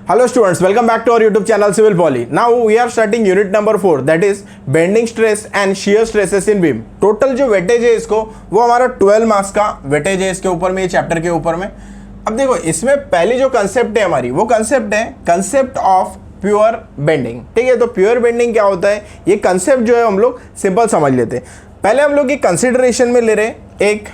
Hello students, welcome back to our YouTube channel Civil Poly. Now we are starting unit number 4, that is bending stress and shear stresses in beam. Total जो weightage है इसको वो हमारा 12 marks का weightage है इसके ऊपर में, ये चैप्टर के ऊपर में। अब देखो इसमें पहली जो कंसेप्ट है हमारी वो कंसेप्ट है कंसेप्ट ऑफ प्योर बेंडिंग। ठीक है, तो प्योर बेंडिंग क्या होता है ये कंसेप्ट जो है हम लोग सिंपल समझ लेते हैं। पहले हम लोग एक कंसिडरेशन में ले रहे हैं एक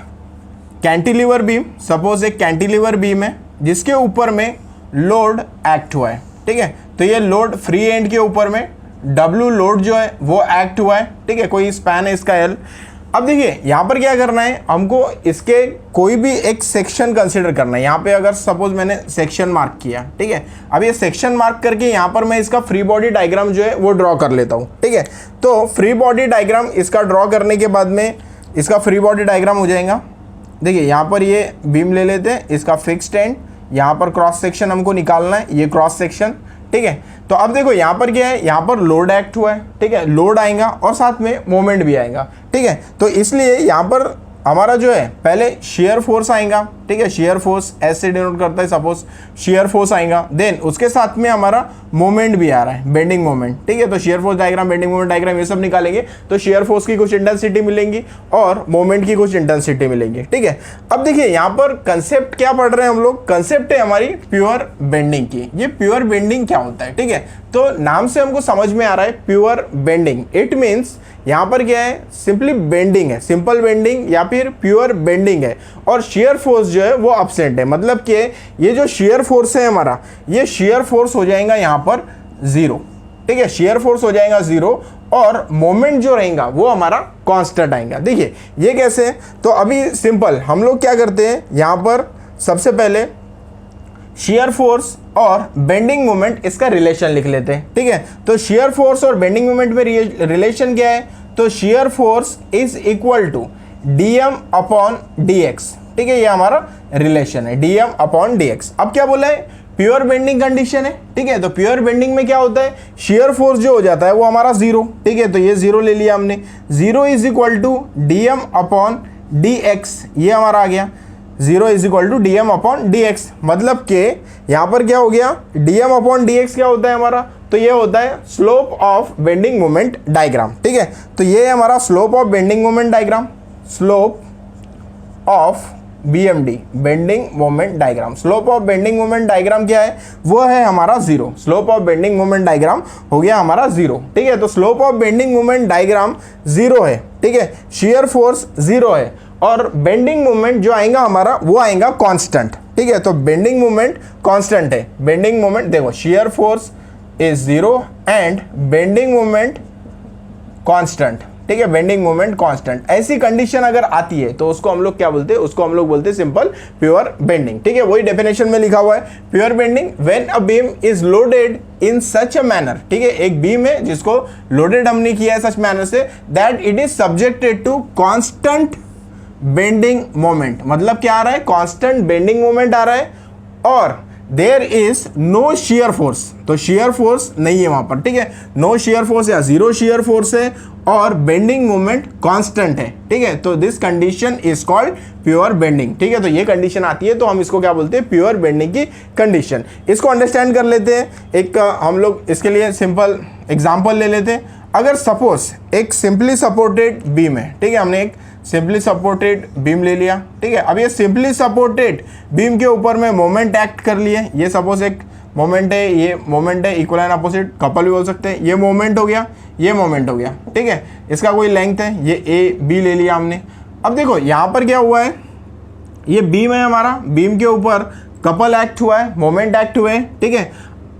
कैंटिलीवर बीम। सपोज एक कैंटिलीवर बीम है जिसके ऊपर में लोड एक्ट हुआ है। ठीक है, तो ये लोड फ्री एंड के ऊपर में W लोड जो है वो एक्ट हुआ है। ठीक है, कोई स्पैन है इसका L। अब देखिए यहाँ पर क्या करना है, हमको इसके कोई भी एक सेक्शन कंसीडर करना है। यहाँ पे अगर सपोज मैंने सेक्शन मार्क किया, ठीक है, अब ये सेक्शन मार्क करके यहाँ पर मैं इसका फ्री बॉडी डायग्राम जो है वो ड्रॉ कर लेता हूँ। ठीक है, तो फ्री बॉडी डायग्राम इसका ड्रॉ करने के बाद में इसका फ्री बॉडी डायग्राम हो जाएगा। देखिए यहाँ पर ये बीम ले लेते हैं, इसका फिक्स्ड एंड, यहाँ पर क्रॉस सेक्शन हमको निकालना है, ये क्रॉस सेक्शन। ठीक है, तो अब देखो यहाँ पर क्या है, यहाँ पर लोड एक्ट हुआ है। ठीक है, लोड आएगा और साथ में मोमेंट भी आएगा। ठीक है, तो इसलिए यहाँ पर हमारा जो है पहले शेयर फोर्स आएगा। ठीक है, शेयर फोर्स ऐसे डिनोट करता है, सपोज शेयर फोर्स आएगा, देन उसके साथ में हमारा मोमेंट भी आ रहा है, बेंडिंग मोमेंट। ठीक है, तो shear force diagram, bending moment diagram ये सब निकालेंगे तो शेयर फोर्स की कुछ इंटेंसिटी मिलेंगी और मोमेंट की कुछ इंटेंसिटी मिलेंगी। ठीक है, अब देखिए यहाँ पर कंसेप्ट क्या पढ़ रहे हैं हम लोग, कंसेप्ट है हमारी प्योर बेंडिंग की। ये प्योर बेंडिंग क्या होता है, ठीक है, तो नाम से हमको समझ में आ रहा है प्योर बेंडिंग। इट मीन्स यहाँ पर क्या है, सिंपली बेंडिंग है, सिंपल बेंडिंग या फिर प्योर बेंडिंग है और शेयर फोर्स जो है वो अब्सेंट है। मतलब कि ये जो शेयर फोर्स है हमारा, ये शेयर फोर्स हो जाएगा यहाँ पर जीरो। ठीक है, शेयर फोर्स हो जाएगा जीरो और मोमेंट जो रहेगा वो हमारा कांस्टेंट आएगा। देखिए ये कैसे, तो अभी सिंपल हम लोग क्या करते हैं, यहाँ पर सबसे पहले शेयर फोर्स और बेंडिंग मोमेंट इसका रिलेशन लिख लेते हैं। ठीक है, तो शेयर फोर्स और बेंडिंग मोमेंट में रिलेशन क्या है, तो shear force is equal to dm upon dx। ठीक है, ये हमारा रिलेशन है, dm अपॉन dx। अब क्या बोला है, प्योर बेंडिंग कंडीशन है। ठीक है, तो प्योर बेंडिंग में क्या होता है, शेयर फोर्स जो हो जाता है वो हमारा जीरो। ठीक है, तो ये जीरो ले लिया हमने, zero is equal to dm upon dx, ये हमारा आ गया। Zero is equal to d m upon d x. मतलब कि यहाँ पर क्या हो गया, d m upon d x क्या होता है हमारा, तो ये होता है slope of bending moment diagram. ठीक है, तो ये है हमारा slope of bending moment diagram, slope of BMD, bending moment diagram. Slope of bending moment diagram क्या है, वो है हमारा zero. Slope of bending moment diagram हो गया हमारा जीरो। ठीक है, तो slope of bending moment diagram zero है। ठीक है, शेयर फोर्स जीरो है और बेंडिंग मोमेंट जो आएगा हमारा वो आएगा कांस्टेंट। ठीक है, तो बेंडिंग मोमेंट कांस्टेंट है। बेंडिंग मोमेंट देखो, share force is zero and bending moment constant. ठीक है, बेंडिंग मोमेंट कांस्टेंट। ऐसी कंडीशन अगर आती है तो उसको हम लोग क्या बोलते हैं, उसको हम लोग बोलते हैं सिंपल प्योर बेंडिंग। ठीक है, वही डेफिनेशन में लिखा हुआ है pure bending, when a beam is loaded in such a manner. ठीक है, एक बीम है जिसको लोडेड हमने किया है सच मैनर से that it is subjected to constant bending moment. मतलब क्या आ रहा है, कांस्टेंट बेंडिंग मोमेंट आ रहा है और there is no shear force, तो शेयर फोर्स नहीं है वहां पर। ठीक है, नो शेयर फोर्स या जीरो शेयर फोर्स है और बेंडिंग मोमेंट कांस्टेंट है। ठीक है, तो this condition is called pure bending. ठीक है, तो ये कंडीशन आती है तो हम इसको क्या बोलते हैं, प्योर बेंडिंग की कंडीशन। इसको अंडरस्टैंड कर लेते हैं। एक हम लोग इसके लिए सिंपल एग्जांपल ले लेते हैं। अगर सपोज एक सिंपली सपोर्टेड बीम है, ठीक है, हमने एक सिंपली सपोर्टेड बीम ले लिया। ठीक है, अब ये सिंपली सपोर्टेड बीम के ऊपर में मोमेंट एक्ट कर लिए। ये सपोज एक मोमेंट है, ये मोमेंट है, इक्वल एंड अपोजिट कपल भी बोल सकते हैं। ये मोमेंट हो गया, ये मोमेंट हो गया। ठीक है, इसका कोई लेंथ है, ये A B ले लिया हमने। अब देखो यहाँ पर क्या हुआ है, ये बीम है हमारा, बीम के ऊपर कपल एक्ट हुआ है, मोमेंट एक्ट हुए हैं। ठीक है,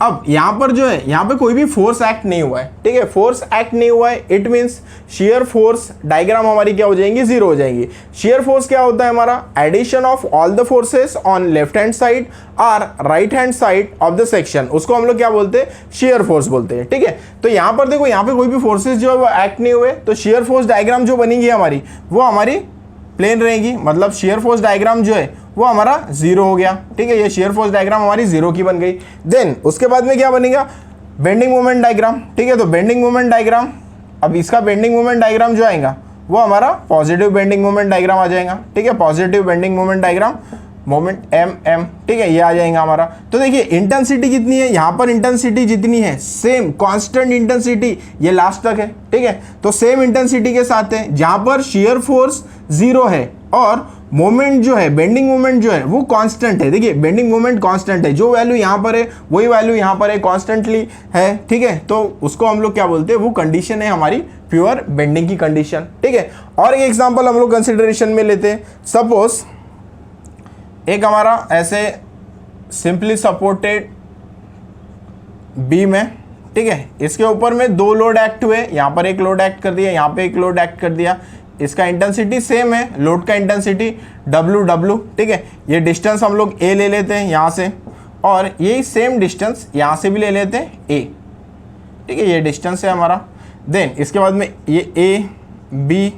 अब यहाँ पर जो है, यहाँ पे कोई भी फोर्स एक्ट नहीं हुआ है। ठीक है, फोर्स एक्ट नहीं हुआ है, it means shear force diagram हमारी क्या हो जाएंगी, जीरो हो जाएंगी। शेयर फोर्स क्या होता है हमारा, addition of all the forces on left hand side और right hand side of the section, उसको हम लोग क्या बोलते हैं, शेयर फोर्स बोलते हैं। ठीक है, तो यहाँ पर देखो, यहाँ पे कोई भी फोर्सेस जो है वो एक्ट नहीं हुए, तो शेयर फोर्स डायग्राम जो बनेगी हमारी वो हमारी प्लेन रहेगी। मतलब शेयर फोर्स डायग्राम जो है वो हमारा जीरो हो गया। ठीक है, ये शेयर फोर्स डायग्राम हमारी जीरो की बन गई। देन उसके बाद में क्या बनेगा, बेंडिंग मोमेंट डायग्राम। ठीक है, तो बेंडिंग मोमेंट डायग्राम, अब इसका बेंडिंग मोमेंट डायग्राम जो आएगा वो हमारा पॉजिटिव बेंडिंग मोमेंट डायग्राम आ जाएगा। ठीक है, positive bending moment diagram moment M M, ठीक है, ये आ जाएगा हमारा। तो देखिए इंटेंसिटी कितनी है, यहाँ पर इंटेंसिटी जितनी है सेम कांस्टेंट इंटेंसिटी ये लास्ट तक है, ठीक है। तो सेम इंटेंसिटी के साथ है, जहाँ पर शियर फोर्स 0 है और मोमेंट जो है, बेंडिंग मोमेंट जो है वो कांस्टेंट है। देखिए बेंडिंग मोमेंट कांस्टेंट है, जो वैल्यू यहाँ पर है वही वैल्यू यहाँ पर है, कांस्टेंटली है, ठीक है। तो उसको हम लोग क्या बोलते हैं, वो कंडीशन है हमारी प्योर बेंडिंग की कंडीशन, ठीक है। और एक एग्जांपल हम लोग कंसिडरेशन में लेते हैं। सपोज एक हमारा ऐसे सिंपली सपोर्टेड बीम है, ठीक है, इसके ऊपर में 2 लोड एक्ट हुए, यहाँ पर एक लोड एक्ट कर दिया, यहाँ पे एक लोड एक्ट कर दिया। इसका इंटेंसिटी सेम है, लोड का इंटेंसिटी W, ठीक है। ये डिस्टेंस हम लोग A ले लेते हैं यहाँ से, और यही सेम डिस्टेंस यहाँ से भी ले लेते हैं A, ठीक है, ये डिस्टेंस है हमारा। देन इसके बाद में ये A, B,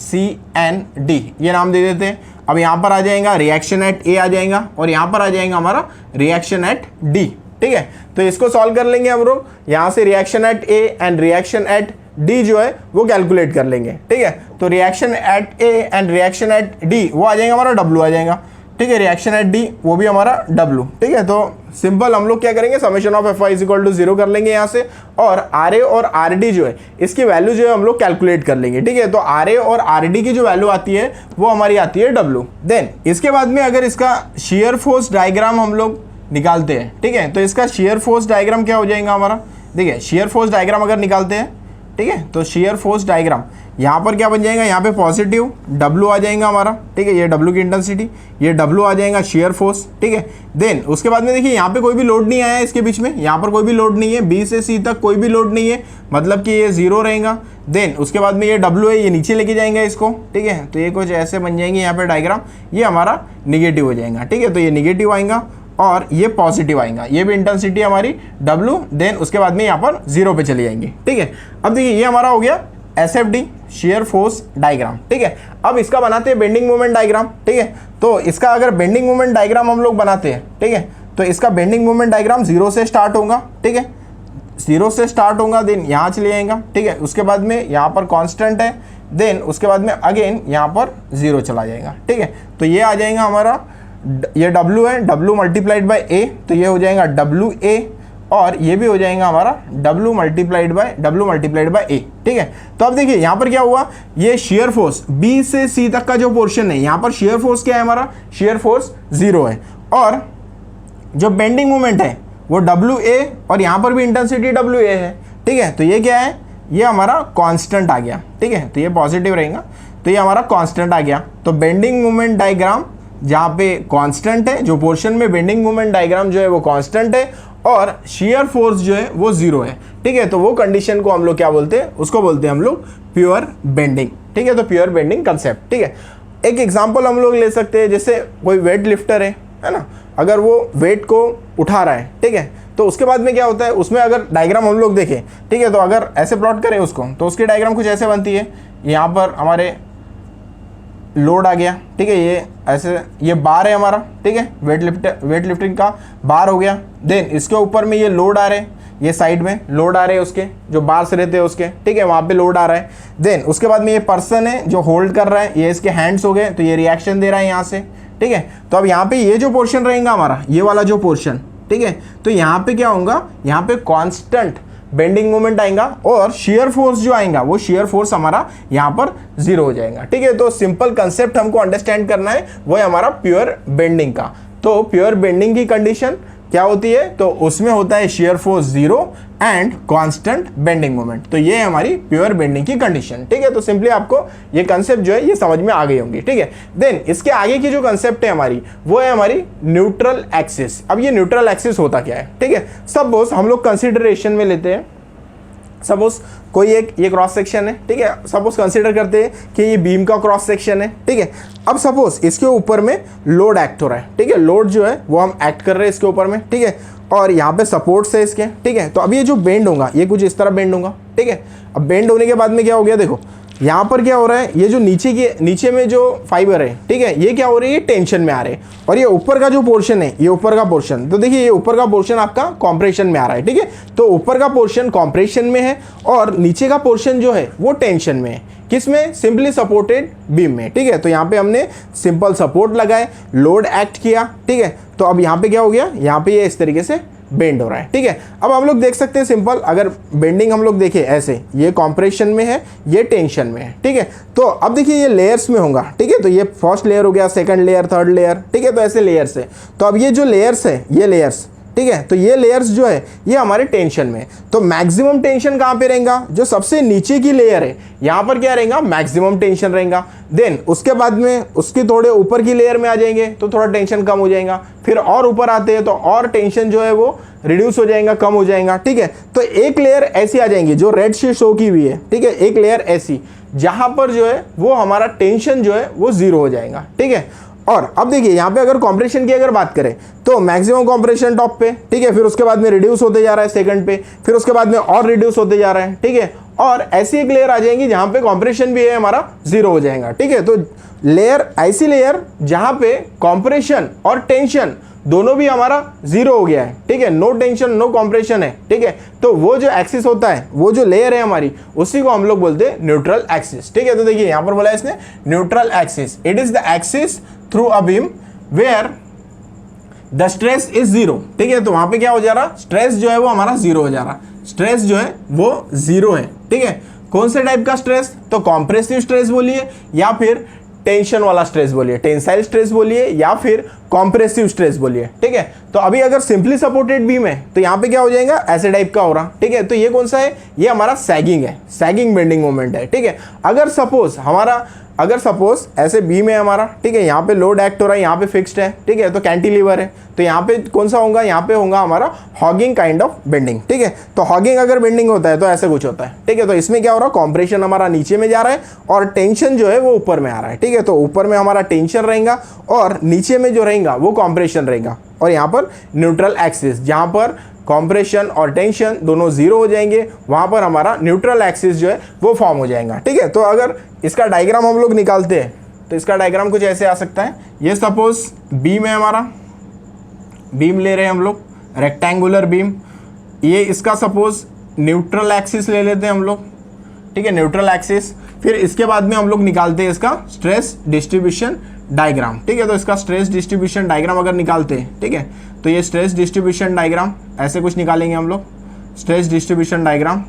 C and D ये नाम दे देते हैं। अब यहाँ पर आ जाएगा रिएक्शन एट A आ जाएगा, और यहाँ पर आ जाएगा हमारा रिएक्शन एट D, ठीक है। तो इसको सॉल्व कर लेंगे हम लोग, यहाँ से reaction at A and reaction at D जो है वो कैलकुलेट कर लेंगे, ठीक है। तो reaction at A and reaction at D वो आ जाएगा हमारा W आ जाएगा, ठीक है। रिएक्शन एट D वो भी हमारा W, ठीक है। तो सिंपल हम लोग क्या करेंगे, समेशन ऑफ Fy = 0 कर लेंगे यहाँ से, और RA और RD जो है इसकी वैल्यू जो है हम लोग कैलकुलेट कर लेंगे, ठीक है। तो RA और RD की जो वैल्यू आती है वो हमारी आती है W। देन इसके बाद में अगर इसका शेयर फोर्स डायग्राम हम लोग निकालते हैं, ठीक है, तो इसका शेयर फोर्स डायग्राम क्या हो जाएगा हमारा, देखिए शेयर फोर्स डायग्राम अगर निकालते हैं, ठीक है, तो शेयर फोर्स डायग्राम यहाँ पर क्या बन जाएगा, यहाँ पे पॉजिटिव W आ जाएगा हमारा, ठीक है, ये W की इंटेंसिटी, ये W आ जाएगा शेयर फोर्स, ठीक है। देन उसके बाद में देखिए यहाँ पे कोई भी लोड नहीं आया है इसके बीच में, यहाँ पर कोई भी लोड नहीं है, B से C तक कोई भी लोड नहीं है, मतलब कि ये 0 रहेगा। देन उसके बाद में ये W है, ये नीचे लेके जाएंगे इसको, ठीक है, तो ये कुछ ऐसे बन जाएंगे यहाँ पे डायग्राम, ये हमारा निगेटिव हो जाएगा, ठीक है। तो ये निगेटिव आएगा और ये पॉजिटिव आएगा, ये भी इंटेंसिटी हमारी W। देन उसके बाद में यहाँ पर 0 पे चली जाएंगी, ठीक है। अब देखिए ये हमारा हो गया SFD शेयर फोर्स डायग्राम, ठीक है। अब इसका बनाते हैं बेंडिंग मोमेंट डायग्राम, ठीक है। तो इसका अगर बेंडिंग मोमेंट डायग्राम हम लोग बनाते हैं, ठीक है, तो इसका बेंडिंग मोमेंट डायग्राम 0 से स्टार्ट होगा, ठीक है, 0 से स्टार्ट होगा, देन यहाँ चले जाएगा, ठीक है। उसके बाद में यहाँ पर कांस्टेंट है, देन उसके बाद में अगेन यहाँ पर 0 चला जाएगा, ठीक है। तो ये आ जाएगा हमारा, ये W है, W मल्टीप्लाइड बाय A, तो ये हो जाएगा WA, और ये भी हो जाएगा हमारा W मल्टीप्लाइड बाय A, ठीक है। तो अब देखिए यहाँ पर क्या हुआ, ये शेयर फोर्स B से C तक का जो पोर्शन है, यहाँ पर शेयर फोर्स क्या है हमारा, शेयर फोर्स 0 है, और जो बेंडिंग मोमेंट है वो WA, और यहाँ पर भी इंटेंसिटी WA है, ठीक है। तो ये क्या है, ये हमारा कांस्टेंट आ गया, ठीक है, तो ये पॉजिटिव रहेगा, तो ये हमारा कांस्टेंट आ गया। तो बेंडिंग मोमेंट डायग्राम जहाँ पे कांस्टेंट है, जो पोर्शन में बेंडिंग मोमेंट डायग्राम जो है वो कांस्टेंट है, और शेयर फोर्स जो है वो 0 है, ठीक है। तो वो कंडीशन को हम लोग क्या बोलते हैं, उसको बोलते हैं हम लोग प्योर बेंडिंग, ठीक है। तो प्योर बेंडिंग कंसेप्ट, ठीक है। एक एग्जांपल हम लोग ले सकते हैं, जैसे कोई वेट लिफ्टर है ना, अगर वो वेट को उठा रहा है, ठीक है, तो उसके बाद में क्या होता है, उसमें अगर डायग्राम हम लोग देखें, ठीक है, तो अगर ऐसे प्लॉट करें उसको, तो उसकी डायग्राम कुछ ऐसे बनती है। यहाँ पर हमारे लोड आ गया, ठीक है, ये ऐसे, ये बार है हमारा, ठीक है, वेट लिफ्टिंग का बार हो गया। देन इसके ऊपर में ये लोड आ रहे हैं, ये साइड में लोड आ रहे हैं उसके, जो बार से रहते हैं उसके, ठीक है, वहाँ पे लोड आ रहा है। देन उसके बाद में ये पर्सन है जो होल्ड कर रहा है, ये इसके हैंड्स हो गए, तो ये रिएक्शन दे रहा है यहाँ से, ठीक है। तो अब यहाँ पे ये जो पोर्शन रहेगा हमारा, ये वाला जो पोर्शन, ठीक है, तो यहाँ पे क्या होगा, यहाँ पे कांस्टेंट बेंडिंग मोमेंट आएगा, और शेयर फोर्स जो आएगा वो शेयर फोर्स हमारा यहाँ पर 0 हो जाएगा, ठीक है। तो सिंपल कंसेप्ट हमको अंडरस्टैंड करना है, वो है हमारा प्योर बेंडिंग का। तो प्योर बेंडिंग की कंडीशन क्या होती है, तो उसमें होता है shear force 0 and constant bending moment. तो ये है हमारी प्योर बेंडिंग की कंडीशन, ठीक है। तो सिंपली आपको ये कंसेप्ट जो है ये समझ में आ गई होंगी, ठीक है। देन इसके आगे की जो कंसेप्ट है हमारी, वो है हमारी न्यूट्रल एक्सिस। अब ये न्यूट्रल एक्सिस होता क्या है, ठीक है। सपोज हम लोग कंसिडरेशन में लेते हैं, सपोज कोई एक ये क्रॉस सेक्शन है, ठीक है, सपोज कंसीडर करते हैं कि ये बीम का क्रॉस सेक्शन है, ठीक है। अब सपोज इसके ऊपर में लोड एक्ट हो रहा है, ठीक है, लोड जो है वो हम एक्ट कर रहे हैं इसके ऊपर में, ठीक है, और यहाँ पे सपोर्ट्स है इसके, ठीक है। तो अब ये जो बेंड होगा ये कुछ इस तरह बेंड होगा, ठीक है। अब बेंड होने के बाद में क्या हो गया, देखो यहाँ पर क्या हो रहा है, ये जो नीचे में जो फाइबर है, ठीक है, ये क्या हो रही है, टेंशन में आ रहे हैं, और ये ऊपर का जो पोर्शन है, ये ऊपर का पोर्शन, तो देखिए ये ऊपर का पोर्शन आपका कॉम्प्रेशन में आ रहा है, ठीक है। तो ऊपर का पोर्शन कॉम्प्रेशन में है और नीचे का पोर्शन जो है वो टेंशन में है। किसमें, सिंपली सपोर्टेड बीम में, ठीक है। तो यहाँ पे हमने सिंपल सपोर्ट लगाए, लोड एक्ट किया, ठीक है। तो अब यहाँ पे क्या हो गया, यहाँ पे ये इस तरीके से बेंड हो रहा है, ठीक है। अब हम लोग देख सकते हैं सिंपल, अगर बेंडिंग हम लोग देखें ऐसे, ये कॉम्प्रेशन में है, ये टेंशन में है, ठीक है। तो अब देखिए ये लेयर्स में होगा, ठीक है। तो ये फर्स्ट लेयर हो गया, सेकंड लेयर, थर्ड लेयर, ठीक है। तो ऐसे लेयर्स है। तो अब ये जो लेयर्स है, ये लेयर्स, ठीक है। तो ये लेयर्स जो है ये हमारे टेंशन में। तो मैक्सिमम टेंशन कहाँ पे रहेगा, जो सबसे नीचे की लेयर है यहाँ पर क्या रहेगा, मैक्सिमम टेंशन रहेगा। देन उसके बाद में उसके थोड़े ऊपर की लेयर में आ जाएंगे तो थोड़ा टेंशन कम हो जाएगा, फिर और ऊपर आते हैं तो और टेंशन जो है वो रिड्यूस हो जाएगा, कम हो जाएगा, ठीक है। तो एक लेयर ऐसी आ जाएंगी जो रेड से शो की हुई है, ठीक है। एक लेयर ऐसी जहां पर जो है वो हमारा टेंशन जो है वो जीरो हो जाएगा, ठीक है। और अब देखिए यहाँ पे अगर कॉम्प्रेशन की अगर बात करें तो मैक्सिमम कॉम्प्रेशन टॉप पे, ठीक है। फिर उसके बाद में रिड्यूस होते जा रहा है सेकंड पे, फिर उसके बाद में और रिड्यूस होते जा रहा है, ठीक है। और ऐसी एक लेयर आ जाएंगी जहां पे कॉम्प्रेशन भी है हमारा जीरो हो जाएगा, ठीक है। तो लेयर, ऐसी लेयर जहां पे कॉम्प्रेशन और टेंशन दोनों भी हमारा जीरो हो गया है, ठीक है। नो टेंशन नो कॉम्प्रेशन है, ठीक है। तो वो जो एक्सिस होता है, वो जो लेयर है हमारी, उसी को हम लोग बोलते हैं न्यूट्रल एक्सिस, ठीक है। तो देखिए यहां पर बोला है इसने neutral axis, it is the axis through a beam where the stress is zero, ठीक है। तो वहां पे क्या हो जा रहा, स्ट्रेस जो है वो हमारा जीरो हो जा रहा, स्ट्रेस जो है वो जीरो है, ठीक है। कौन से टाइप का स्ट्रेस, तो कॉम्प्रेसिव स्ट्रेस बोलिए या फिर टेंशन वाला स्ट्रेस बोलिए, टेंसाइल स्ट्रेस बोलिए या फिर कॉम्प्रेसिव स्ट्रेस बोलिए, ठीक है। तो अभी अगर सिंपली सपोर्टेड बीम है तो यहाँ पे क्या हो जाएगा, ऐसे टाइप का हो रहा, ठीक है। तो ये कौन सा है, ये हमारा सैगिंग है, सैगिंग बेंडिंग मोमेंट है, ठीक है। अगर सपोज ऐसे बीम है हमारा, ठीक है, यहाँ पे लोड एक्ट हो रहा है, यहाँ पे फिक्स्ड है, ठीक है। तो कैंटिलीवर है, तो यहाँ पे कौन सा होगा, यहाँ पे होगा हमारा हॉगिंग काइंड ऑफ बेंडिंग, ठीक है। तो हॉगिंग अगर बेंडिंग होता है तो ऐसे कुछ होता है, ठीक है। तो इसमें क्या हो रहा है, कॉम्प्रेशन हमारा नीचे में जा रहा है और टेंशन जो है वो ऊपर में आ रहा है, ठीक है। तो ऊपर में हमारा टेंशन रहेगा और नीचे में जो रहेगा वो कॉम्प्रेशन रहेगा, और यहाँ पर न्यूट्रल एक्सिस जहाँ पर कॉम्प्रेशन और टेंशन दोनों जीरो हो जाएंगे, वहां पर हमारा न्यूट्रल एक्सिस जो है वो फॉर्म हो जाएगा, ठीक है। तो अगर इसका डायग्राम हम लोग निकालते हैं तो इसका डायग्राम कुछ ऐसे आ सकता है। ये सपोज बीम है हमारा, बीम ले रहे हैं हम लोग, रेक्टेंगुलर बीम। ये इसका सपोज न्यूट्रल एक्सिस ले लेते हैं हम लोग, ठीक है, न्यूट्रल एक्सिस। फिर इसके बाद में हम लोग निकालते हैं इसका स्ट्रेस डिस्ट्रीब्यूशन डायग्राम, ठीक है। तो इसका स्ट्रेस डिस्ट्रीब्यूशन डायग्राम अगर निकालते हैं, ठीक है, तो ये स्ट्रेस डिस्ट्रीब्यूशन डायग्राम ऐसे कुछ निकालेंगे हम लोग, स्ट्रेस डिस्ट्रीब्यूशन डायग्राम।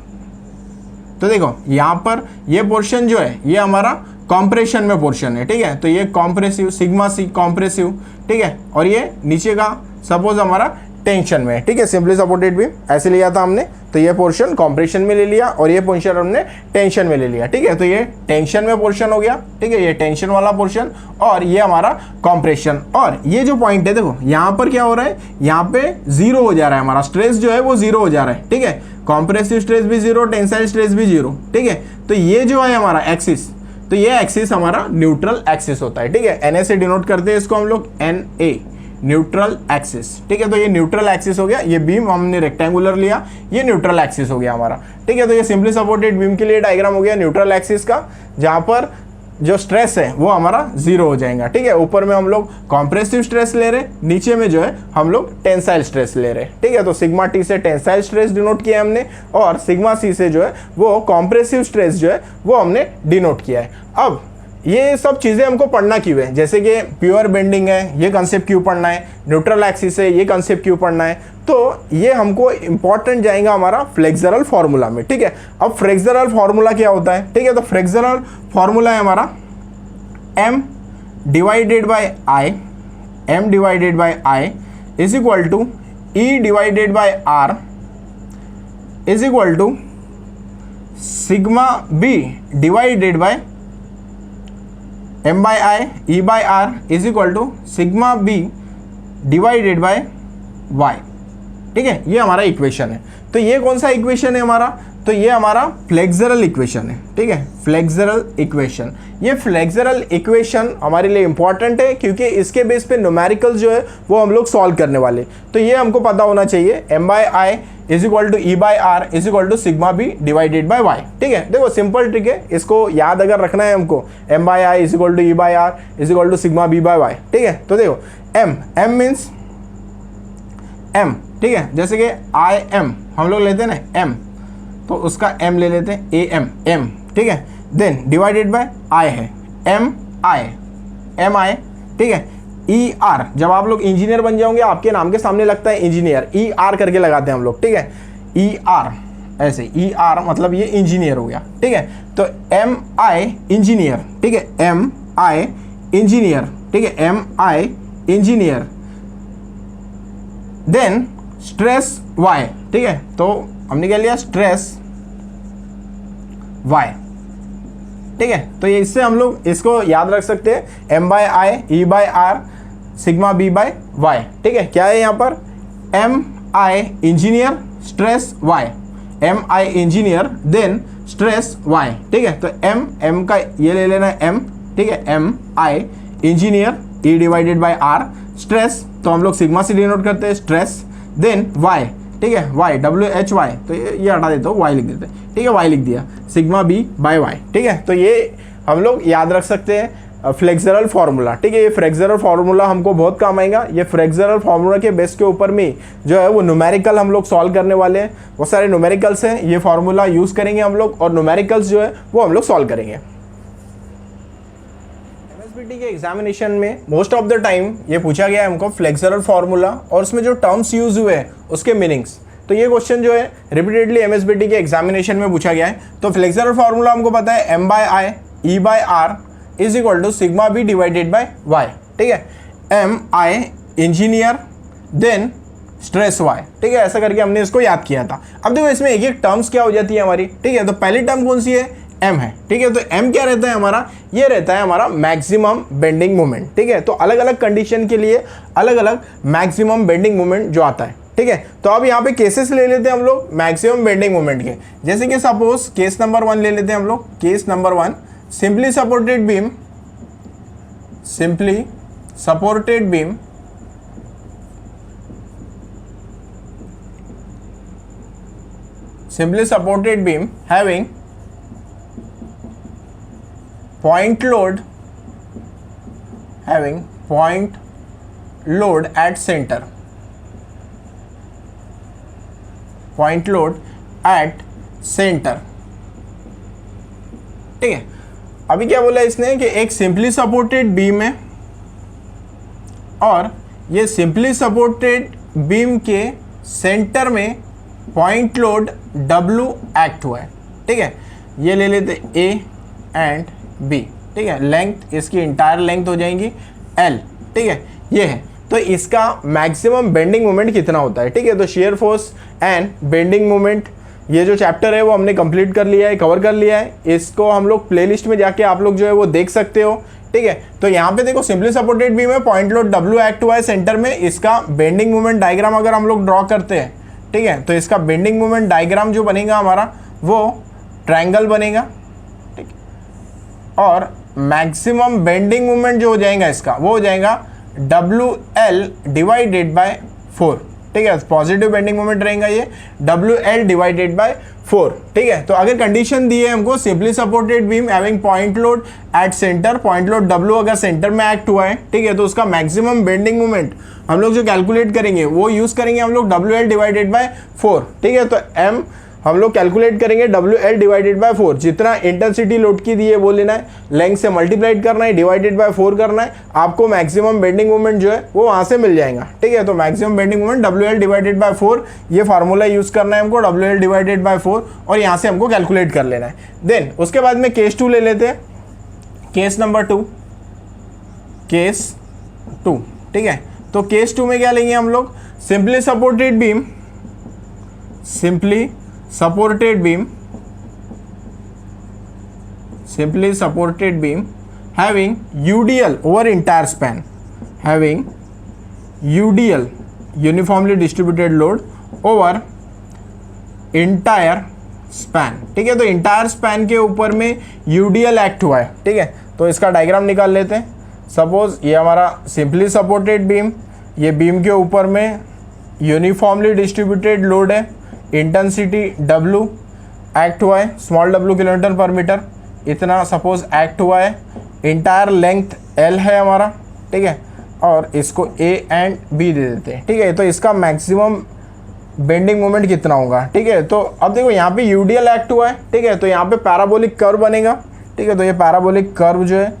तो देखो यहाँ पर ये पोर्शन जो है ये हमारा कॉम्प्रेशन में पोर्शन है, ठीक है। तो ये कॉम्प्रेसिव, सिग्मा सी कॉम्प्रेसिव, ठीक है। और ये नीचे का सपोज हमारा टेंशन में है, ठीक है, सिंपली सपोर्टेड बीम ऐसे लिया था हमने। तो ये पोर्शन कॉम्प्रेशन में ले लिया और ये पोर्शन हमने टेंशन में ले लिया, ठीक है। तो ये टेंशन में पोर्शन हो गया, ठीक है, ये टेंशन वाला पोर्शन और ये हमारा कॉम्प्रेशन। और ये जो पॉइंट है देखो यहाँ पर क्या हो रहा है, यहाँ पे जीरो हो जा रहा है, हमारा स्ट्रेस जो है वो जीरो हो जा रहा है, ठीक है। कॉम्प्रेसिव स्ट्रेस भी जीरो, टेंसाइल स्ट्रेस भी जीरो, ठीक है। तो ये जो है हमारा एक्सिस, तो ये एक्सिस हमारा न्यूट्रल एक्सिस होता है, ठीक है। एन ए से डिनोट करते हैं इसको हम लोग, एन ए, न्यूट्रल एक्सिस, ठीक है। तो ये न्यूट्रल एक्सिस हो गया, ये बीम हमने रेक्टेंगुलर लिया, ये न्यूट्रल एक्सिस हो गया हमारा, ठीक है। तो ये सिंपली सपोर्टेड बीम के लिए डायग्राम हो गया न्यूट्रल एक्सिस का, जहां पर जो स्ट्रेस है वो हमारा जीरो हो जाएगा, ठीक है। ऊपर में हम लोग कॉम्प्रेसिव स्ट्रेस ले रहे, नीचे में जो है हम लोग टेंसाइल स्ट्रेस ले रहे, ठीक है। तो सिग्मा टी से टेंसाइल स्ट्रेस डिनोट किया हमने और सिग्मा सी से जो है वो कॉम्प्रेसिव स्ट्रेस जो है वो हमने डिनोट किया है। अब ये सब चीज़ें हमको पढ़ना क्यों है, जैसे कि प्योर बेंडिंग है, ये कंसेप्ट क्यों पढ़ना है, न्यूट्रल एक्सिस है, ये कंसेप्ट क्यों पढ़ना है, तो ये हमको इंपॉर्टेंट जाएगा हमारा फ्लेक्सरल फार्मूला में, ठीक है। अब फ्लेक्सरल फार्मूला क्या होता है, ठीक है। तो फ्लेक्सरल फार्मूला है हमारा m divided by i, m divided by i is equal to e divided by r is equal to sigma b divided by m by i, e by r is equal to sigma b divided by y, ठीक है। ये हमारा equation है। तो ये कौन सा equation है हमारा, तो ये हमारा फ्लेक्सरल इक्वेशन है, ठीक है, फ्लेक्सरल इक्वेशन। ये फ्लेक्सरल इक्वेशन हमारे लिए इंपॉर्टेंट है क्योंकि इसके बेस पे न्यूमेरिकल जो है वो हम लोग सॉल्व करने वाले। तो ये हमको पता होना चाहिए, m by I is equal to E by R is equal to sigma B divided by Y, ठीक है। देखो सिंपल ट्रिक है, इसको याद अगर रखना है हमको, m by I is equal to E by R is equal to sigma B by Y, ठीक है। तो देखो m मीन्स m, ठीक है, जैसे कि आई एम हम लोग लेते हैं ना m, तो उसका m ले लेते हैं am m, ठीक है। देन डिवाइडेड बाय आई है एम आई, ठीक है। ई आर, जब आप लोग इंजीनियर बन जाओगे आपके नाम के सामने लगता है इंजीनियर, ई आर करके लगाते हैं हम लोग, ठीक है। ई आर, ऐसे ई आर मतलब ये इंजीनियर हो गया, ठीक है। तो एम आई इंजीनियर, ठीक है, एम आई इंजीनियर, ठीक है, M I engineer. Then stress Y, ठीक है, तो हमने क्या लिया स्ट्रेस वाई, ठीक है। तो ये इससे हम लोग इसको याद रख सकते हैं, M by I E by R sigma B by Y, ठीक है। क्या है यहाँ पर M I engineer stress Y, M I engineer then stress Y, ठीक है। तो एम का ये ले लेना है एम, ठीक है, M I engineer E divided by R, stress तो हम लोग सिग्मा से डिनोट करते हैं स्ट्रेस, देन वाई, ठीक है, वाई डब्ल्यू एच वाई, तो ये हटा देता हूँ वाई लिख देते हैं, ठीक है, वाई लिख दिया सिग्मा बी बाय वाई, ठीक है। तो ये हम लोग याद रख सकते हैं फ्लेक्सरल फार्मूला, ठीक है। ये फ्लेक्सरल फार्मूला हमको बहुत काम आएगा। ये फ्लेक्सरल फार्मूला के बेस के ऊपर में जो है वो न्यूमेरिकल हम लोग सॉल्व करने वाले हैं, बहुत सारे न्यूमेरिकल्स हैं, ये फार्मूला यूज़ करेंगे हम लोग और न्यूमेरिकल्स जो है वो हम लोग सॉल्व करेंगे। एमएसबीटी के एग्जामिनेशन में मोस्ट ऑफ द टाइम ये पूछा गया है हमको फ्लेक्सरल फार्मूला और उसमें जो टर्म्स यूज हुए हैं उसके मीनिंग्स। तो ये क्वेश्चन जो है रिपीटेडली एमएसबीटी के एग्जामिनेशन में पूछा गया है। तो फ्लेक्सरल फार्मूला हमको पता है M by I E by R is equal to sigma B divided by Y, ठीक है। M I engineer then stress Y, ठीक है, ऐसा करके हमने इसको याद किया था। अब देखो इसमें एक एक टर्म्स क्या हो जाती है हमारी, ठीक है। तो पहली टर्म कौन सी है एम है, ठीक है। तो एम क्या रहता है हमारा, ये रहता है हमारा मैक्सिमम बेंडिंग मोमेंट, ठीक है। तो अलग अलग कंडीशन के लिए अलग अलग मैक्सिमम बेंडिंग मोमेंट जो आता है, ठीक है। तो अब यहाँ पे केसेस ले लेते हैं हम लोग मैक्सिमम बेंडिंग मोमेंट के, जैसे कि सपोज केस नंबर 1 ले लेते हैं हम लोग। Case number 1 simply supported beam simply supported beam having point load at center, point load at center, ठीक है। अभी क्या बोला इसने कि एक सिंपली सपोर्टेड बीम है और ये सिंपली सपोर्टेड बीम के सेंटर में पॉइंट लोड W एक्ट हुआ है, ठीक है। ये ले लेते A एंड B, ठीक है। लेंथ इसकी इंटायर लेंथ हो जाएंगी L, ठीक है, ये है। तो इसका मैक्सिमम बेंडिंग मोमेंट कितना होता है, ठीक है। तो shear force and bending moment ये जो चैप्टर है वो हमने कंप्लीट कर लिया है, कवर कर लिया है। इसको हम लोग प्लेलिस्ट में जाके आप लोग जो है वो देख सकते हो, ठीक है। तो यहाँ पे देखो सिंपली सपोर्टेड बीम में पॉइंट लोड W एक्ट हुआ है सेंटर में, इसका बेंडिंग मोमेंट डायग्राम अगर हम लोग ड्रॉ करते हैं, ठीक है, तो इसका बेंडिंग मोमेंट डायग्राम जो बनेगा हमारा वो ट्रायंगल बनेगा, ठीक। और मैक्सिमम बेंडिंग मोमेंट जो हो जाएगा इसका वो हो जाएगा WL डिवाइडेड बाय 4, ठीक है। पॉजिटिव बेंडिंग मोमेंट रहेगा ये WL डिवाइडेड बाय 4, ठीक है। तो अगर कंडीशन दी है हमको simply supported beam having point load at centre, point load W अगर सेंटर में एक्ट हुआ है, ठीक है, तो उसका मैक्सिमम बेंडिंग मोमेंट हम लोग जो कैलकुलेट करेंगे वो यूज करेंगे हम लोग WL डिवाइडेड बाय 4, ठीक है। तो M हम लोग कैलकुलेट करेंगे WL डिवाइडेड बाय 4, जितना इंटेंसिटी लोड की दी है वो लेना है, लेंथ से मल्टीप्लाइड करना है, डिवाइडेड बाय 4 करना है, आपको मैक्सिमम बेंडिंग मोमेंट जो है वो वहाँ से मिल जाएगा, ठीक है। तो maximum bending moment WL divided by 4, ये फार्मूला यूज़ करना है हमको WL डिवाइडेड बाय 4 और यहाँ से हमको कैलकुलेट कर लेना है। देन उसके बाद में केस 2 ले लेते हैं, केस नंबर 2, केस 2, ठीक है। तो केस 2 में क्या लेंगे हम लोग, simply supported beam, simply supported beam having UDL over entire span, having UDL uniformly distributed load over entire span, ठीक है। तो entire span के ऊपर में UDL एक्ट हुआ है, ठीक है। तो इसका डायग्राम निकाल लेते हैं। सपोज ये हमारा सिंपली सपोर्टेड बीम, ये बीम के ऊपर में यूनिफॉर्मली डिस्ट्रीब्यूटेड लोड है, इंटेंसिटी W एक्ट हुआ है, स्मॉल w किलोमीटर पर मीटर, इतना सपोज एक्ट हुआ है, इंटायर लेंथ L है हमारा, ठीक है। और इसको A एंड B दे देते हैं, ठीक है। तो इसका मैक्सिमम बेंडिंग मोमेंट कितना होगा, ठीक है। तो अब देखो यहाँ पे UDL एक्ट हुआ है, ठीक है। तो यहाँ पे पैराबोलिक कर्व बनेगा, ठीक है। तो ये पैराबोलिक कर्व जो है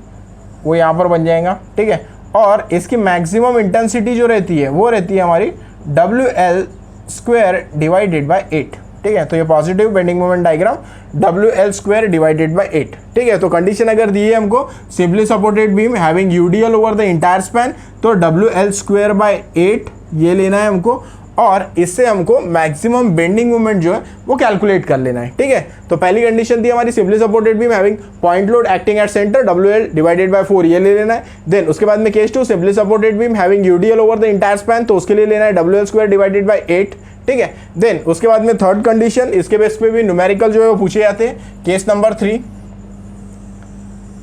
वो यहाँ पर बन जाएगा, ठीक है। और इसकी मैक्सिमम इंटेंसिटी जो रहती है वो रहती है हमारी WL² डिवाइडेड बाय 8, ठीक है। तो ये positive bending moment diagram WL² divided by 8, ठीक है। तो कंडीशन अगर दी है हमको simply supported beam having UDL over the entire span, तो WL² बाय 8 ये लेना है हमको, और इससे हमको मैक्सिमम बेंडिंग मोमेंट जो है वो कैलकुलेट कर लेना है, ठीक है। तो पहली कंडीशन थी हमारी simply supported beam having point load acting at centre WL divided by 4 ये ले लेना है। देन उसके बाद में case 2 simply supported beam having UDL over the entire span, तो उसके लिए लेना है WL² डिवाइडेड बाय 8, ठीक है। देन उसके बाद में थर्ड कंडीशन, इसके बेस पे भी न्यूमेरिकल जो है वो पूछे जाते हैं, केस नंबर 3,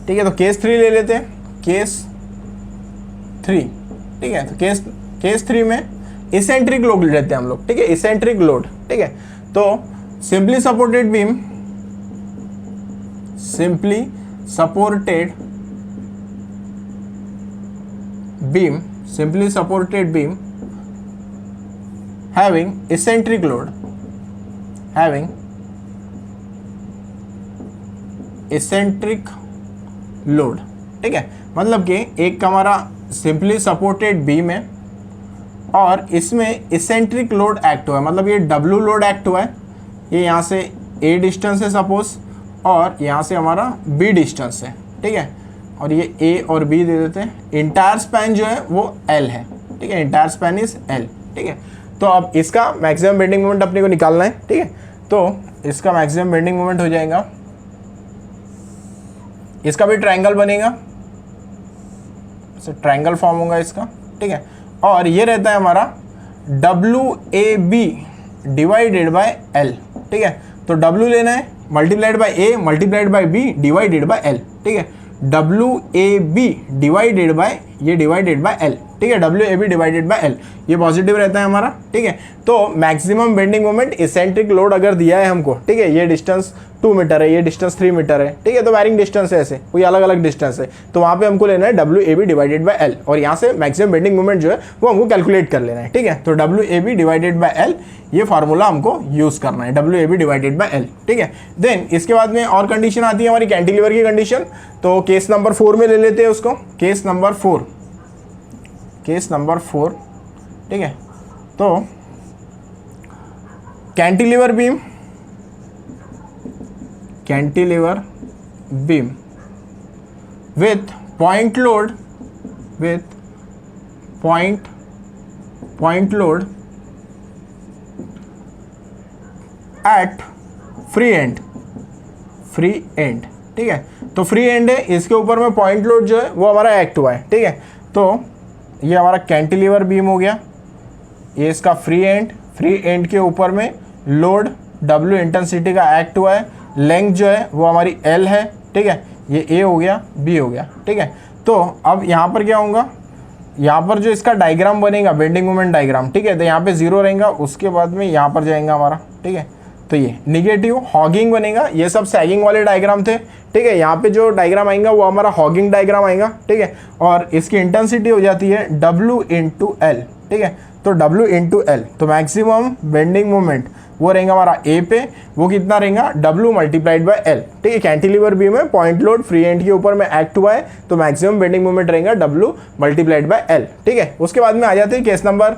ठीक है। तो केस 3 ले लेते हैं, केस 3, ठीक है। तो केस 3 में इसेंट्रिक लोड लेते हैं हम लोग, ठीक है, इसेंट्रिक लोड, ठीक है। तो simply supported beam having eccentric load, ठीक है। मतलब कि एक हमारा सिंपली सपोर्टेड बीम है और इसमें इसेंट्रिक लोड एक्ट हुआ है, मतलब ये W लोड एक्ट हुआ है, ये यहाँ से A डिस्टेंस है सपोज, और यहाँ से हमारा B डिस्टेंस है, ठीक है। और ये A और B दे देते हैं। इंटायर स्पैन जो है वो L है, ठीक है, इंटायर स्पैन इज L, ठीक है। तो अब इसका मैक्सिमम बेंडिंग मोमेंट अपने को निकालना है, ठीक है। तो इसका मैक्सिमम बेंडिंग मोमेंट हो जाएगा, इसका भी ट्रायंगल बनेगा, ट्रायंगल फॉर्म होगा इसका, ठीक है। और ये रहता है हमारा WAB डिवाइडेड बाय L, ठीक है। तो W लेना है multiplied by A multiplied by B divided bye L, ठीक है। WAB डिवाइडेड बाय ये डिवाइडेड बाय L, ठीक है। WAB डिवाइडेड बाय L ये पॉजिटिव रहता है हमारा, ठीक है। तो maximum bending moment eccentric load अगर दिया है हमको, ठीक है, ये डिस्टेंस 2 मीटर है, ये डिस्टेंस 3 मीटर है, ठीक है। तो वैरिंग डिस्टेंस है, ऐसे कोई अलग अलग डिस्टेंस है, तो वहाँ पे हमको लेना है WAB डिवाइडेड बाय L, और यहाँ से मैक्सिमम बेंडिंग मोमेंट जो है वो हमको कैलकुलेट कर लेना है, ठीक है। तो WAB डिवाइडेड बाय L ये फार्मूला हमको यूज करना है, WAB डिवाइडेड बाय L, ठीक है। देन इसके बाद में और कंडीशन आती है हमारी कैंटिलीवर की कंडीशन, तो केस नंबर 4 में ले लेते हैं उसको, केस नंबर 4, ठीक है। तो cantilever beam with point load at free end, ठीक है। तो फ्री एंड है, इसके ऊपर में पॉइंट लोड जो है वो हमारा एक्ट हुआ है, ठीक है। तो ये हमारा कैंटिलीवर बीम हो गया, ये इसका फ्री एंड के ऊपर में लोड W इंटेंसिटी का एक्ट हुआ है, लेंथ जो है वो हमारी L है, ठीक है। ये A हो गया, B हो गया, ठीक है। तो अब यहाँ पर क्या होगा, यहाँ पर जो इसका डायग्राम बनेगा बेंडिंग मोमेंट डायग्राम, ठीक है। तो यहाँ पे 0 रहेगा, उसके बाद में यहाँ पर जाएगा हमारा, ठीक है। तो ये निगेटिव हॉगिंग बनेगा, ये सब सैगिंग वाले डायग्राम थे, ठीक है। यहाँ पे जो डायग्राम आएगा वो हमारा हॉगिंग डायग्राम आएगा, ठीक है। और इसकी इंटेंसिटी हो जाती है W इंटू L, ठीक है। तो W इंटू L, तो मैक्सिमम बेंडिंग मोमेंट वो रहेगा हमारा A पे, वो कितना रहेगा W मल्टीप्लाइड बाय L, ठीक है। कैंटिलीवर बीम में पॉइंट लोड फ्री एंड के ऊपर में एक्ट हुआ है, तो मैक्सिमम बेंडिंग मोमेंट रहेगा W मल्टीप्लाइड बाय L, ठीक है। उसके बाद में आ जाते हैं केस नंबर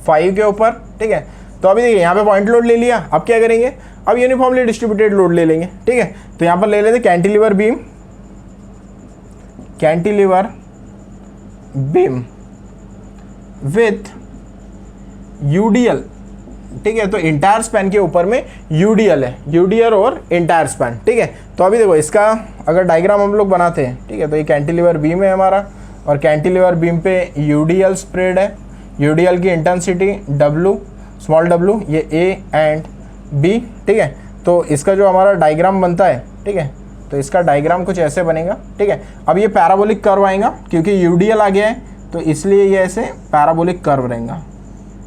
5 के ऊपर, ठीक है। तो अभी देखिए यहाँ पे पॉइंट लोड ले लिया, अब क्या करेंगे, अब यूनिफॉर्मली डिस्ट्रीब्यूटेड लोड ले लेंगे, ठीक है। तो यहाँ पर ले लेते कैंटिलीवर बीम विथ UDL, ठीक है। तो इंटायर स्पैन के ऊपर में UDL है, UDL और इंटायर स्पैन, ठीक है। तो अभी देखो इसका अगर डायग्राम हम लोग बनाते हैं, ठीक है। तो ये कैंटिलीवर बीम है हमारा, और कैंटिलीवर बीम पे UDL स्प्रेड है, UDL की इंटेंसिटी W, स्मॉल w, ये A एंड B, ठीक है। तो इसका जो हमारा डायग्राम बनता है, ठीक है, तो इसका डायग्राम कुछ ऐसे बनेगा, ठीक है। अब ये पैराबोलिक कर्व आएगा, क्योंकि UDL आ गया है तो इसलिए ये ऐसे पैराबोलिक कर्व रहेगा,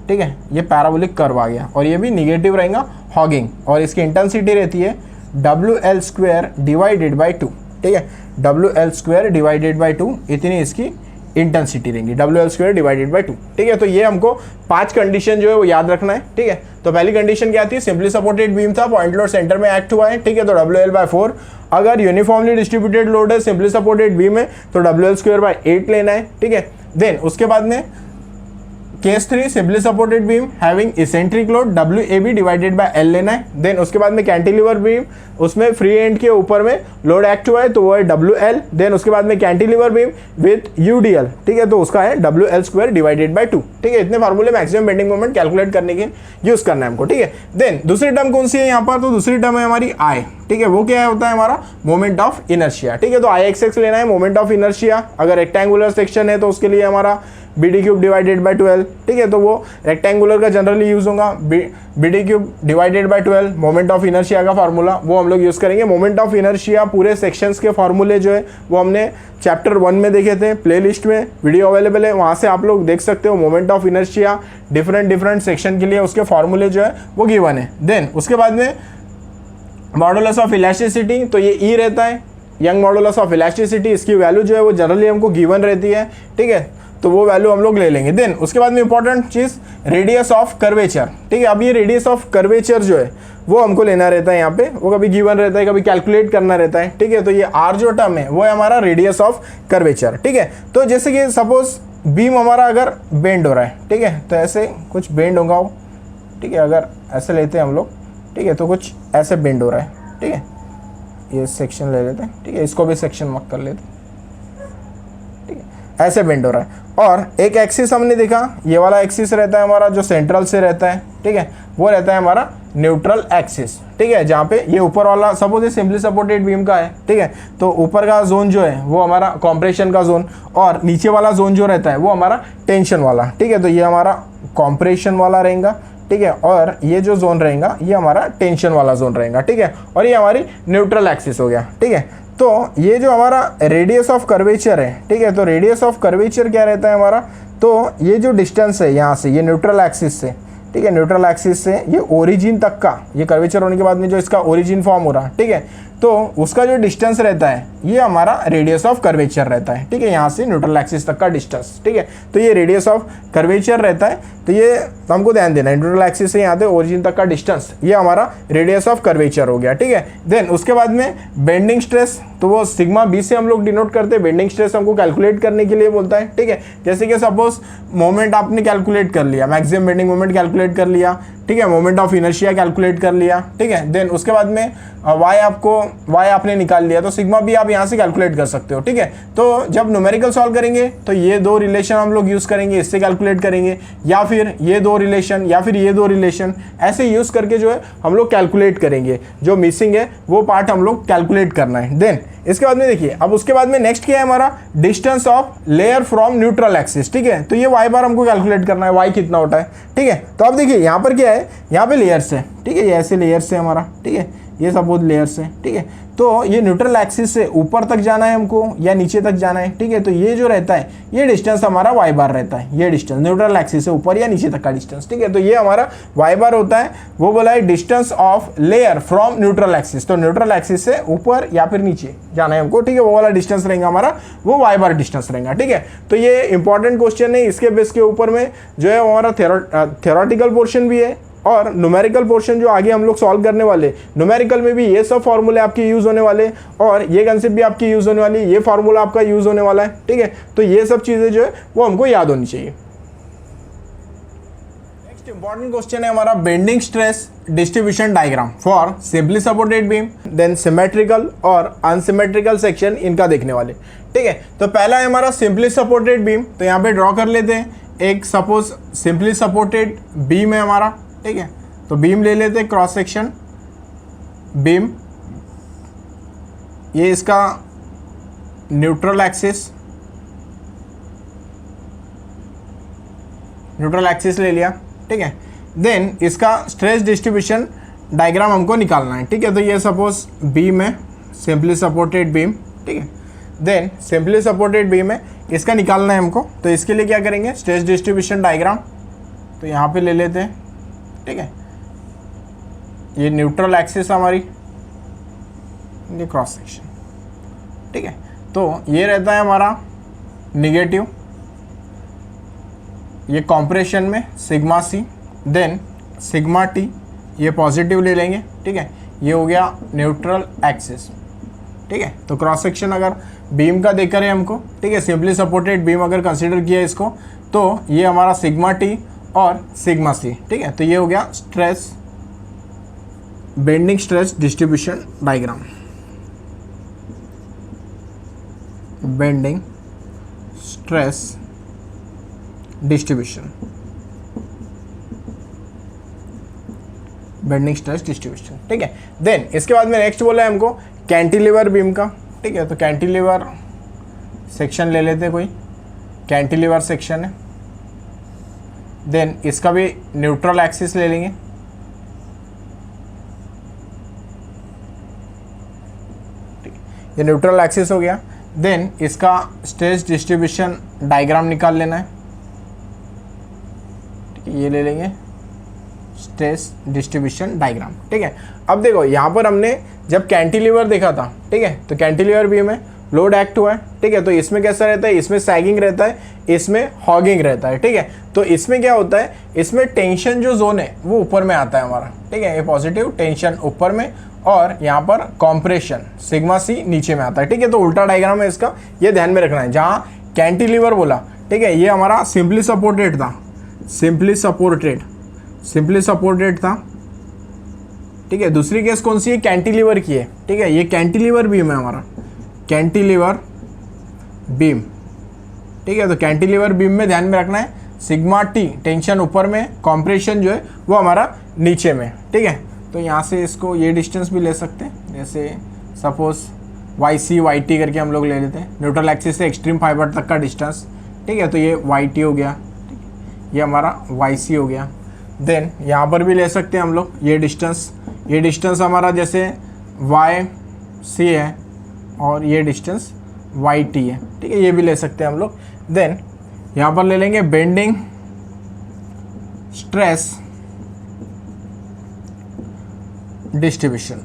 ठीक है। ये पैराबोलिक कर्व आ गया, और ये भी निगेटिव रहेगा हॉगिंग, और इसकी इंटेंसिटी रहती है WL² डिवाइडेड बाई 2, ठीक है। WL² डिवाइडेड बाई 2 इतनी इसकी इंटेंसिटी रहेंगी, WL² डिवाइडेड बाय 2। ठीक है, तो ये हमको 5 कंडीशन जो है वो याद रखना है। ठीक है, तो पहली कंडीशन क्या थी, सिंपली सपोर्टेड बीम था, पॉइंट लोड सेंटर में एक्ट हुआ है। ठीक है, तो WL/4। अगर यूनिफॉर्मली डिस्ट्रीब्यूटेड लोड है, सिंपली सपोर्टेड बीम है, तो WL²/8 लेना है। ठीक है, देन उसके बाद में case 3 simply supported beam having eccentric load WAB divided by L लेना है। देन उसके बाद में कैंटिलीवर बीम, उसमें फ्री एंड के ऊपर में लोड एक्ट हुआ है तो वो है WL। देन उसके बाद में कैंटिलीवर बीम विथ UDL। ठीक है, तो उसका है WL² डिवाइडेड बाय 2। ठीक है, इतने फार्मूले मैक्सिमम बेंडिंग मोमेंट कैलकुलेट करने के यूज करना है हमको। ठीक है, देन दूसरी टर्म कौन सी है यहाँ पर, तो दूसरी टर्म है हमारी I। ठीक है, वो क्या होता है हमारा मोमेंट ऑफ इनर्शिया। ठीक है, तो IXX लेना है, मोमेंट ऑफ इनर्शिया। अगर रेक्टेंगुलर सेक्शन है तो उसके लिए हमारा BD³ डिवाइडेड बाय 12। ठीक है, तो वो रेक्टेंगुलर का जनरली यूज होगा, BD³ divided by 12 moment of inertia का फार्मूला वो हम लोग यूज करेंगे। मोमेंट ऑफ इनर्शिया पूरे सेक्शंस के फार्मूले जो है वो हमने चैप्टर 1 में देखे थे, प्लेलिस्ट में वीडियो अवेलेबल है, वहाँ से आप लोग देख सकते हो। Moment of inertia different section के लिए उसके फार्मूले जो है वो गिवन है। देन उसके बाद में मॉडुलस ऑफ इलास्टिसिटी, तो ये E रहता है, यंग मॉडुलस ऑफ इलास्टिसिटी। इसकी वैल्यू जो है वो जनरली हमको गिवन रहती है। ठीक है, तो वो वैल्यू हम लोग ले लेंगे। देन उसके बाद में important cheese radius of curvature. ठीक है, अब ये रेडियस ऑफ कर्वेचर जो है वो हमको लेना रहता है यहाँ पे, वो कभी गिवन रहता है, कभी कैलकुलेट करना रहता है। ठीक है, तो ये R जो टर्म है वो है हमारा रेडियस ऑफ कर्वेचर। ठीक है, तो जैसे कि सपोज बीम हमारा अगर बेंड हो रहा है, ठीक है, तो ऐसे कुछ बेंड होगा वो। ठीक है, अगर ऐसे लेते हैं हम लोग, ठीक है, तो कुछ ऐसे बेंड हो रहा है। ठीक है, ये सेक्शन ले लेते हैं। ठीक है, इसको भी सेक्शन मार्क कर लेते हैं। ठीक है, ऐसे बेंड हो रहा है। और एक एक्सिस हमने देखा, ये वाला एक्सिस रहता है हमारा जो सेंट्रल से रहता है। ठीक है, वो रहता है हमारा न्यूट्रल एक्सिस। ठीक है, जहाँ पे ये ऊपर वाला सपोज ये सिंपली सपोर्टेड बीम का है। ठीक है, तो ऊपर का जोन जो है वो हमारा कॉम्प्रेशन का जोन, और नीचे वाला जोन जो रहता है वो हमारा टेंशन वाला। ठीक है, तो ये हमारा कॉम्प्रेशन वाला रहेगा। ठीक है, और ये जो जोन रहेगा ये हमारा टेंशन वाला जोन रहेगा। ठीक है, और ये हमारी न्यूट्रल एक्सिस हो गया। ठीक है, तो ये जो हमारा रेडियस ऑफ कर्वेचर है, ठीक है, तो रेडियस ऑफ कर्वेचर क्या रहता है हमारा, तो ये जो डिस्टेंस है यहाँ से, ये न्यूट्रल एक्सिस से, ठीक है, न्यूट्रल एक्सिस से ये ओरिजिन तक का, ये कर्वेचर होने के बाद में जो इसका ओरिजिन फॉर्म हो रहा है, ठीक है, तो उसका जो डिस्टेंस रहता है ये हमारा रेडियस ऑफ कर्वेचर रहता है। ठीक है, यहाँ से न्यूट्रल एक्सिस तक का डिस्टेंस। ठीक है, तो ये रेडियस ऑफ कर्वेचर रहता है। तो ये हमको ध्यान देना है, न्यूट्रल एक्सिस से यहाँ पे ओरिजिन तक का डिस्टेंस ये हमारा रेडियस ऑफ कर्वेचर हो गया। ठीक है, देन उसके बाद में बेंडिंग स्ट्रेस, तो वो सिग्मा बी से हम लोग डिनोट करते हैं। बेंडिंग स्ट्रेस हमको कैलकुलेट करने के लिए बोलता है। ठीक है, जैसे कि सपोज मोमेंट आपने कैलकुलेट कर लिया, मैक्सिमम बेंडिंग मोमेंट कैलकुलेट कर लिया। ठीक है, मोमेंट ऑफ इनर्शिया कैलकुलेट कर लिया। ठीक है, देन उसके बाद में y आपने निकाल लिया, तो सिग्मा भी आप यहाँ से कैलकुलेट कर सकते हो। ठीक है, तो जब न्यूमेरिकल सॉल्व करेंगे तो ये दो रिलेशन हम लोग यूज़ करेंगे, इससे कैलकुलेट करेंगे, या फिर ये दो रिलेशन, या फिर ये दो रिलेशन, ऐसे यूज़ करके जो है हम लोग कैलकुलेट करेंगे। जो मिसिंग है वो पार्ट हम लोग कैलकुलेट करना है। देन इसके बाद में देखिए, अब उसके बाद में नेक्स्ट क्या है हमारा, distance of layer from neutral axis. ठीक है, तो ये y बार हमको कैलकुलेट करना है, y कितना होता है। ठीक है, तो अब देखिए यहाँ पर क्या है, यहाँ पे लेयर्स है। ठीक है, ये ऐसे लेयर्स है हमारा। ठीक है, ये सपोज लेयर्स है। ठीक है, तो ये न्यूट्रल एक्सिस से ऊपर तक जाना है हमको या नीचे तक जाना है। ठीक है, तो ये जो रहता है ये डिस्टेंस हमारा y बार रहता है, ये डिस्टेंस न्यूट्रल एक्सिस से ऊपर या नीचे तक का डिस्टेंस। ठीक है, तो ये हमारा y बार होता है, वो बोला है distance of layer from neutral axis. तो न्यूट्रल एक्सिस से ऊपर या फिर नीचे जाना है हमको। ठीक है, वो वाला डिस्टेंस रहेगा हमारा, वो y बार डिस्टेंस रहेगा। ठीक है, तो ये इंपॉर्टेंट क्वेश्चन है, इसके बेस के ऊपर में जो है हमारा थ्योरेटिकल पोर्शन भी है और न्यूमेरिकल पोर्शन जो आगे हम लोग सॉल्व करने वाले। न्यूमेरिकल में भी ये सब फार्मूले आपके यूज़ होने वाले और ये कंसेप्ट भी आपकी यूज़ होने वाली, ये फार्मूला आपका यूज़ होने वाला है। ठीक है, तो ये सब चीज़ें जो है वो हमको याद होनी चाहिए। नेक्स्ट इंपॉर्टेंट क्वेश्चन है हमारा bending stress distribution diagram for simply supported beam, then symmetrical और अनसिमेट्रिकल सेक्शन, इनका देखने वाले। ठीक है, तो पहला है हमारा सिंपली सपोर्टेड बीम, तो यहाँ पे ड्रॉ कर लेते हैं। एक सपोज सिंपली सपोर्टेड बीम है हमारा। ठीक है, तो बीम ले लेते हैं, क्रॉस सेक्शन बीम, ये इसका न्यूट्रल एक्सिस ले लिया। ठीक है, देन इसका स्ट्रेस डिस्ट्रीब्यूशन डायग्राम हमको निकालना है। ठीक है, तो ये सपोज बीम है, सिंपली सपोर्टेड बीम। ठीक है, देन सिंपली सपोर्टेड बीम है, इसका निकालना है हमको। तो इसके लिए क्या करेंगे, स्ट्रेस डिस्ट्रीब्यूशन डायग्राम, तो यहाँ पे ले लेते हैं। ठीक है, ये न्यूट्रल एक्सिस हमारी, ये क्रॉस सेक्शन। ठीक है, तो ये रहता है हमारा निगेटिव, ये कॉम्प्रेशन में sigma C, then sigma T, ये पॉजिटिव ले लेंगे, ठीक है। ये हो गया न्यूट्रल एक्सिस, ठीक है। तो क्रॉस सेक्शन अगर बीम का देकर है हमको, ठीक है, सिंपली सपोर्टेड बीम अगर कंसीडर किया इसको, तो ये हमारा सिग्मा टी और सिग्मा सी, ठीक है। तो ये हो गया stress, bending stress distribution diagram, bending stress distribution, bending stress distribution, ठीक है। देन इसके बाद में नेक्स्ट बोला है हमको कैंटिलीवर बीम का, ठीक है। तो कैंटिलीवर सेक्शन ले लेते हैं, कोई कैंटिलीवर सेक्शन है, देन इसका भी न्यूट्रल एक्सिस ले लेंगे, ये न्यूट्रल एक्सिस हो गया। देन इसका स्ट्रेस डिस्ट्रीब्यूशन डायग्राम निकाल लेना है, ठीक है, ये ले लेंगे स्ट्रेस डिस्ट्रीब्यूशन डायग्राम, ठीक है। अब देखो यहाँ पर हमने जब कैंटिलीवर देखा था, ठीक है, तो कैंटिलीवर बीम में लोड एक्ट हुआ है, ठीक है। तो इसमें कैसा रहता है, इसमें सैगिंग रहता है, इसमें हॉगिंग रहता है, ठीक है। तो इसमें क्या होता है, इसमें टेंशन जो जोन है वो ऊपर में आता है हमारा, ठीक है, ये पॉजिटिव टेंशन ऊपर में, और यहाँ पर कॉम्प्रेशन सिग्मा सी नीचे में आता है, ठीक है। तो उल्टा डायग्राम है इसका, ये ध्यान में रखना है। जहाँ कैंटिलीवर बोला, ठीक है, ये हमारा सिंपली सपोर्टेड था, सिंपली सपोर्टेड था, ठीक है। दूसरी केस कौन सी है, कैंटिलीवर की है, ठीक है। ये कैंटिलीवर बीम है हमारा, कैंटिलीवर बीम, ठीक है। तो कैंटिलीवर बीम में ध्यान में रखना है सिग्मा टी टेंशन ऊपर में, कॉम्प्रेशन जो है वो हमारा नीचे में, ठीक है। तो यहाँ से इसको ये डिस्टेंस भी ले सकते हैं, जैसे suppose Y C Y T करके हम लोग ले लेते हैं, न्यूट्रल एक्सिस से एक्सट्रीम फाइबर तक का डिस्टेंस, ठीक है। तो ये वाई टी हो गया, ठीक है, ये हमारा वाई सी हो गया। देन यहाँ पर भी ले सकते हैं हम लोग ये डिस्टेंस हमारा जैसे वाई सी है और ये डिस्टेंस वाई टी है, ठीक है, ये भी ले सकते हैं हम लोग। देन यहाँ पर ले लेंगे bending stress distribution,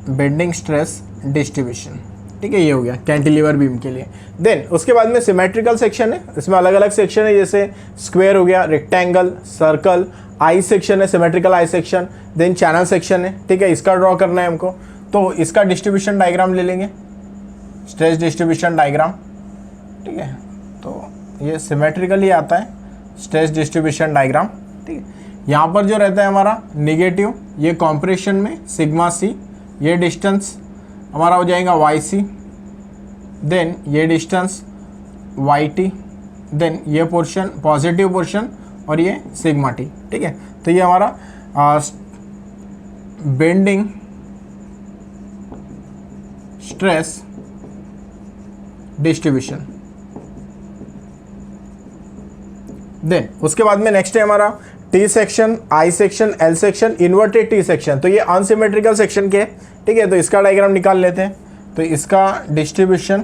bending stress distribution, ठीक है, ये हो गया कैंटिलीवर बीम के लिए। देन उसके बाद में सिमेट्रिकल सेक्शन है, इसमें अलग अलग सेक्शन है, जैसे स्क्वायर हो गया, रेक्टेंगल, सर्कल, आई सेक्शन है, symmetrical I section, then channel section है, ठीक है। इसका ड्रॉ करना है हमको, तो इसका डिस्ट्रीब्यूशन डायग्राम ले लेंगे, स्ट्रेस डिस्ट्रीब्यूशन डायग्राम, ठीक है। तो ये सिमेट्रिकली आता है स्ट्रेस डिस्ट्रीब्यूशन डायग्राम, ठीक है। यहाँ पर जो रहता है हमारा निगेटिव, ये कॉम्प्रेशन में सिग्मा सी, ये डिस्टेंस हमारा हो जाएगा वाई सी, देन ये डिस्टेंस वाई टी, देन ये पोर्शन पॉजिटिव पोर्शन और ये सिग्मा टी, ठीक है। तो ये हमारा बेंडिंग स्ट्रेस डिस्ट्रीब्यूशन। देन उसके बाद में नेक्स्ट है हमारा T section, I section, L section, inverted T section. तो ये अनसिमेट्रिकल सेक्शन के, ठीक है। तो इसका डायग्राम निकाल लेते हैं। तो इसका डिस्ट्रीब्यूशन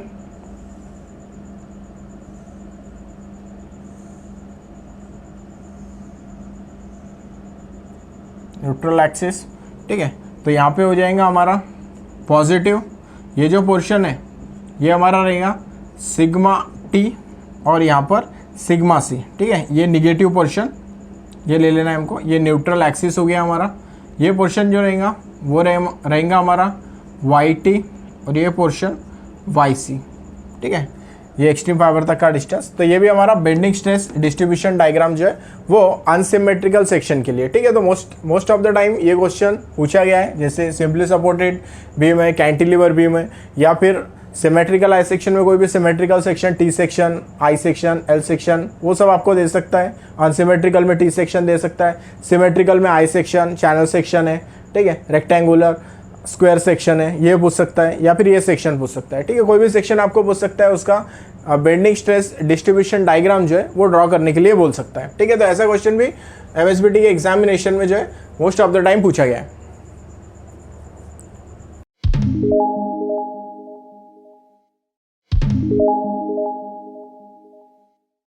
न्यूट्रल एक्सिस, ठीक है। तो यहाँ पे हो जाएगा हमारा पॉजिटिव, ये जो पोर्शन है ये हमारा रहेगा सिग्मा टी और यहाँ पर सिग्मा सी, ठीक है। ये निगेटिव पोर्शन ये ले लेना है हमको, ये न्यूट्रल एक्सिस हो गया हमारा। ये पोर्शन जो रहेगा वो रहेगा हमारा वाई टी और ये पोर्शन वाई सी, ठीक है। ये एक्सट्रीम फाइबर तक का डिस्टेंस। तो ये भी हमारा बेंडिंग स्ट्रेस डिस्ट्रीब्यूशन डायग्राम जो है वो अनसिमेट्रिकल सेक्शन के लिए, ठीक है। तो मोस्ट ऑफ द टाइम ये क्वेश्चन पूछा गया है, जैसे सिंपली सपोर्टेड बीम है, कैंटिलीवर बीम है, या फिर सिमेट्रिकल आई सेक्शन में कोई भी symmetrical section, T section, I section, L section, वो सब आपको दे सकता है। अनसिमेट्रिकल में टी सेक्शन दे सकता है, सिमेट्रिकल में आई सेक्शन, चैनल सेक्शन है, ठीक है, रेक्टेंगुलर स्क्वायर सेक्शन है, ये पूछ सकता है, या फिर ये सेक्शन पूछ सकता है, ठीक है। कोई भी सेक्शन आपको पूछ सकता है, उसका बेंडिंग स्ट्रेस डिस्ट्रीब्यूशन डायग्राम जो है वो ड्रॉ करने के लिए बोल सकता है, ठीक है। तो ऐसा क्वेश्चन भी एमएसबीटी के एग्जामिनेशन में जो है मोस्ट ऑफ द टाइम पूछा गया है।